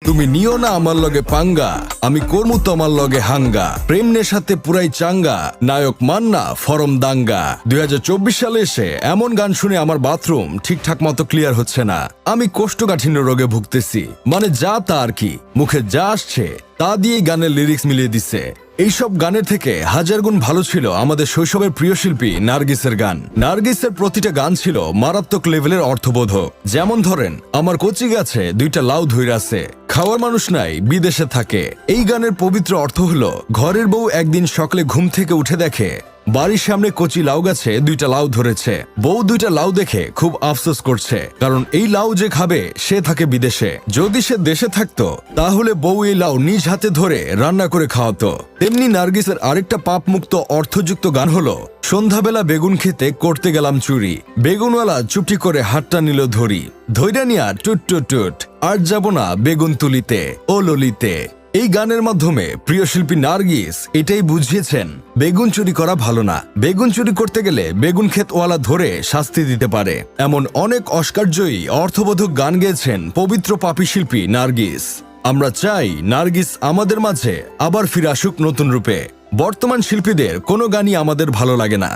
তুমি নিও না আমার লগে পাঙ্গা, আমি করমু তোমার লগে হাঙ্গা, প্রেম নেশাতে পুরাই চাঙ্গা, নায়ক মান্না ফরম দাঙ্গা। 2024 সালে এসে এমন গান শুনে আমার বাথরুম ঠিকঠাক মতো ক্লিয়ার হচ্ছে না। আমি কোষ্ঠকাঠিন্য রোগে ভুগতেছি, মানে যা তা আর কি, মুখে যা আসছে তা দিয়েই গানের লিরিক্স মিলিয়ে দিচ্ছে। এইসব গানের থেকে হাজার গুণ ভালো ছিল আমাদের শৈশবের প্রিয় শিল্পী নার্গিসের গান। নার্গিসের প্রতিটা গান ছিল মারাত্মক লেভেলের অর্থবোধক। যেমন ধরেন, আমার কচি গাছে দুইটা লাউ ধইরাছে, খাওয়ার মানুষ নাই বিদেশে থাকে। এই গানের পবিত্র অর্থ হলো, ঘরের বউ একদিন সকালে ঘুম থেকে উঠে দেখে বাড়ির সামনে কচি লাউ গাছে দুইটা লাউ ধরেছে। বউ দুইটা লাউ দেখে খুব আফসোস করছে, কারণ এই লাউ যে খাবে সে থাকে বিদেশে। যদি সে দেশে থাকতো তাহলে বউ এই লাউ নিজ হাতে ধরে রান্না করে খাওয়াতো। তেমনি নার্গিসের আরেকটা পাপমুক্ত অর্থযুক্ত গান হলো, সন্ধ্যাবেলা বেগুন খেতে করতে গেলাম চুরি, বেগুনওয়ালা চুপটি করে হাতটা নিল ধরি, ধৈর্য নিয়া টুট টুট টুট, আর যাব না বেগুন তুলিতে ও ললিতে। এই গানের মাধ্যমে প্রিয় শিল্পী নার্গিস এটাই বুঝিয়েছেন, বেগুন চুরি করা ভালো না, বেগুন চুরি করতে গেলে বেগুন ক্ষেতওয়ালা ধরে শাস্তি দিতে পারে। এমন অনেক অস্কারজয়ী অর্থবোধক গান গেয়েছেন পবিত্র পাপী শিল্পী নার্গিস। আমরা চাই নার্গিস আমাদের মাঝে আবার ফিরে আসুক নতুন রূপে। বর্তমান শিল্পীদের কোনো গানই আমাদের ভালো লাগে না।